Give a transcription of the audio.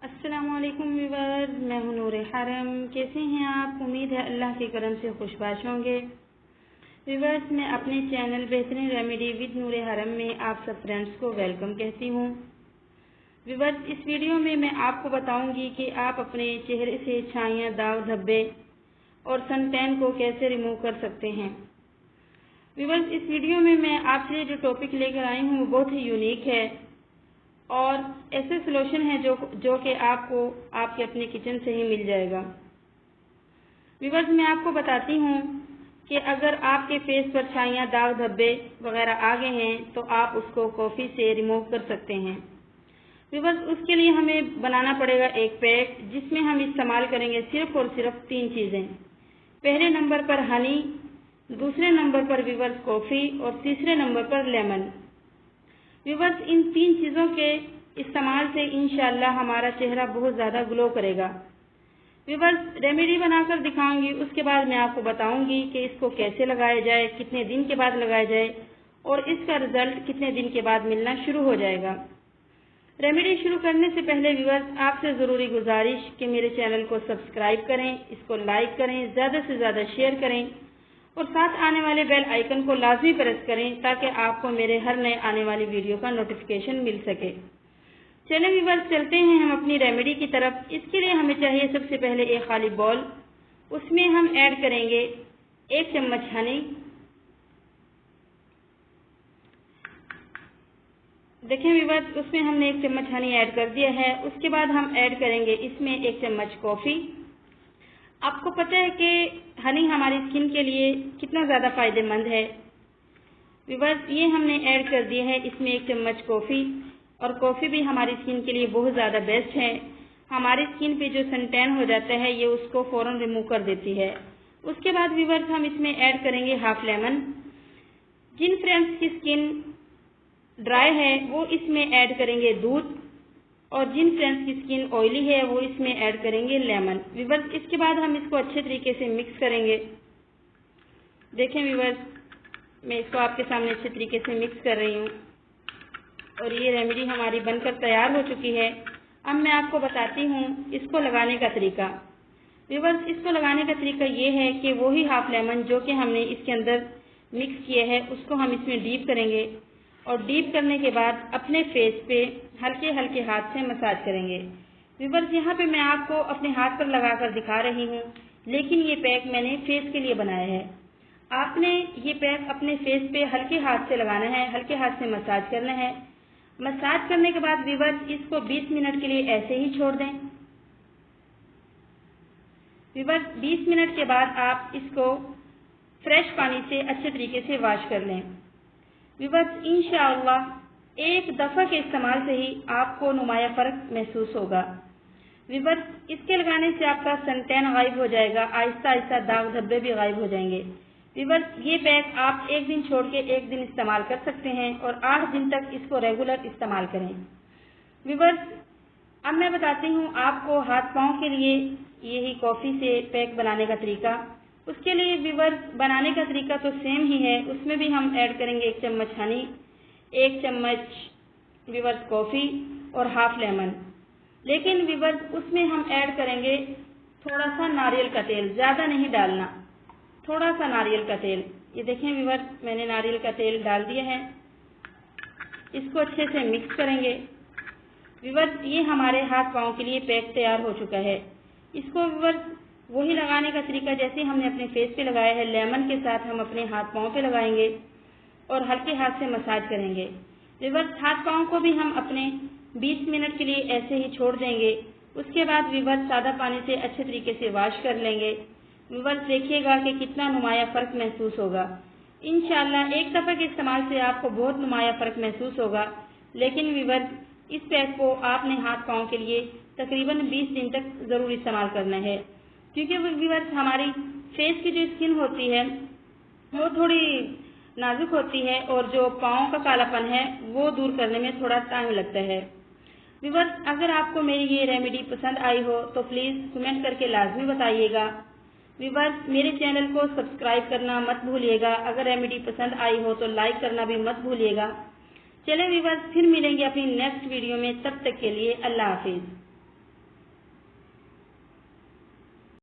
अस्सलामुअलैकुम व्यूअर्स, मैं हूं नूरे हरम। कैसे हैं आप? उम्मीद है अल्लाह के करम से खुशबाश होंगे। व्यूअर्स, मैं अपने चैनल बेहतरीन रेमेडी विद नूरे हरम में आप सब फ्रेंड्स को वेलकम कहती हूं। व्यूअर्स, इस वीडियो में मैं आपको बताऊंगी कि आप अपने चेहरे से छाइयाँ, दाग धब्बे और सन टैन को कैसे रिमूव कर सकते हैं। व्यूअर्स, इस वीडियो में मैं आपके लिए जो टॉपिक लेकर आई हूँ वो बहुत ही यूनिक है और ऐसे सोल्यूशन है जो कि आपको आपके अपने किचन से ही मिल जाएगा। व्यूअर्स, मैं आपको बताती हूँ कि अगर आपके फेस पर छाइयाँ, दाग धब्बे वगैरह आ गए हैं तो आप उसको कॉफ़ी से रिमूव कर सकते हैं। व्यूअर्स, उसके लिए हमें बनाना पड़ेगा एक पैक जिसमें हम इस्तेमाल करेंगे सिर्फ और सिर्फ 3 चीज़ें। पहले नंबर पर हनी, दूसरे नंबर पर व्यूअर्स कॉफ़ी और तीसरे नंबर पर लेमन। व्यूअर्स, इन 3 चीज़ों के इस्तेमाल से इंशाअल्लाह हमारा चेहरा बहुत ज़्यादा ग्लो करेगा। व्यूअर्स, रेमेडी बनाकर दिखाऊंगी, उसके बाद मैं आपको बताऊंगी कि इसको कैसे लगाया जाए, कितने दिन के बाद लगाया जाए और इसका रिजल्ट कितने दिन के बाद मिलना शुरू हो जाएगा। रेमेडी शुरू करने से पहले व्यूअर्स, आपसे ज़रूरी गुजारिश कि मेरे चैनल को सब्सक्राइब करें, इसको लाइक करें, ज़्यादा से ज़्यादा शेयर करें और साथ आने वाले बेल आइकन को लाजमी प्रेस करें ताकि आपको मेरे हर नए आने वाली वीडियो का नोटिफिकेशन मिल सके। चलिए व्यूअर्स, चलते हैं हम अपनी रेमेडी की तरफ। इसके लिए हमें चाहिए सबसे पहले एक खाली बॉल, उसमें हम ऐड करेंगे 1 चम्मच हनी। देखें व्यूअर्स, उसमें हमने 1 चम्मच हनी ऐड कर दिया है। उसके बाद हम ऐड करेंगे इसमें 1 चम्मच कॉफ़ी। आपको पता है कि हनी हमारी स्किन के लिए कितना ज़्यादा फायदेमंद है। व्यूअर्स, ये हमने ऐड कर दिया है इसमें 1 चम्मच कॉफ़ी और कॉफ़ी भी हमारी स्किन के लिए बहुत ज़्यादा बेस्ट है। हमारी स्किन पे जो सन टैन हो जाता है ये उसको फ़ौरन रिमूव कर देती है। उसके बाद व्यूअर्स, हम इसमें ऐड करेंगे हाफ लेमन। जिन फ्रेंड्स की स्किन ड्राई है वो इसमें ऐड करेंगे दूध और जिन फ्रेंड्स की स्किन ऑयली है वो इसमें ऐड करेंगे लेमन। व्यूअर्स, इसके बाद हम इसको अच्छे तरीके से मिक्स करेंगे। देखें व्यूअर्स, मैं इसको आपके सामने अच्छे तरीके से मिक्स कर रही हूँ और ये रेमेडी हमारी बनकर तैयार हो चुकी है। अब मैं आपको बताती हूँ इसको लगाने का तरीका। व्यूअर्स, इसको लगाने का तरीका ये है कि वही हाफ लेमन जो कि हमने इसके अंदर मिक्स किया है उसको हम इसमें डीप करेंगे और डीप करने के बाद अपने फेस पे हल्के हल्के हाथ से मसाज करेंगे। व्यूअर्स, यहाँ पे मैं आपको अपने हाथ पर लगाकर दिखा रही हूँ, लेकिन ये पैक मैंने फेस के लिए बनाया है। आपने ये पैक अपने फेस पे हल्के हाथ से लगाना है, हल्के हाथ से मसाज करना है। मसाज करने के बाद व्यूअर्स, इसको 20 मिनट के लिए ऐसे ही छोड़ दें। व्यूअर्स, 20 मिनट के बाद आप इसको फ्रेश पानी से अच्छे तरीके से वॉश कर लें। व्यूअर्स, इंशाअल्लाह एक दफ़ा के इस्तेमाल से ही आपको नुमाया फ़र्क महसूस होगा। व्यूअर्स, इसके लगाने से आपका सन टैन गायब हो जाएगा, आहिस्ता आहिस्ता दाग धब्बे भी गायब हो जाएंगे। व्यूअर्स, ये पैक आप 1 दिन छोड़ के 1 दिन इस्तेमाल कर सकते हैं और 8 दिन तक इसको रेगुलर इस्तेमाल करें। व्यूअर्स, अब मैं बताती हूँ आपको हाथ पाँव के लिए यही कॉफ़ी से पैक बनाने का तरीका। उसके लिए व्यूअर्स, बनाने का तरीका तो सेम ही है। उसमें भी हम ऐड करेंगे 1 चम्मच हनी, 1 चम्मच व्यूअर्स कॉफ़ी और हाफ लेमन। लेकिन व्यूअर्स, उसमें हम ऐड करेंगे थोड़ा सा नारियल का तेल, ज़्यादा नहीं डालना, थोड़ा सा नारियल का तेल। ये देखें व्यूअर्स, मैंने नारियल का तेल डाल दिया है। इसको अच्छे से मिक्स करेंगे। व्यूअर्स, ये हमारे हाथ पाँव के लिए पैक तैयार हो चुका है। इसको व्यूअर्स, वही लगाने का तरीका जैसे हमने अपने फेस पे लगाया है, लेमन के साथ हम अपने हाथ पाँव पे लगाएंगे और हल्के हाथ से मसाज करेंगे। व्यूअर्स, हाथ पाँव को भी हम अपने 20 मिनट के लिए ऐसे ही छोड़ देंगे। उसके बाद व्यूअर्स, सादा पानी से अच्छे तरीके से वॉश कर लेंगे। व्यूअर्स, देखिएगा कि कितना नुमाया फ़र्क महसूस होगा। इंशाअल्लाह एक दफ़े के इस्तेमाल से आपको बहुत नुमाया फ़र्क महसूस होगा। लेकिन व्यूअर्स, इस पैक को आपने हाथ पाँव के लिए तकरीबन 20 दिन तक ज़रूर इस्तेमाल करना है, क्योंकि व्यूअर्स, हमारी फेस की जो स्किन होती है वो थोड़ी नाजुक होती है और जो पाँव का कालापन है वो दूर करने में थोड़ा टाइम लगता है। व्यूअर्स, अगर आपको मेरी ये रेमेडी पसंद आई हो तो प्लीज़ कमेंट करके लाजमी बताइएगा। व्यूअर्स, मेरे चैनल को सब्सक्राइब करना मत भूलिएगा। अगर रेमेडी पसंद आई हो तो लाइक करना भी मत भूलिएगा। चलें व्यूअर्स, फिर मिलेंगे अपनी नेक्स्ट वीडियो में। तब तक के लिए अल्लाह हाफिज़।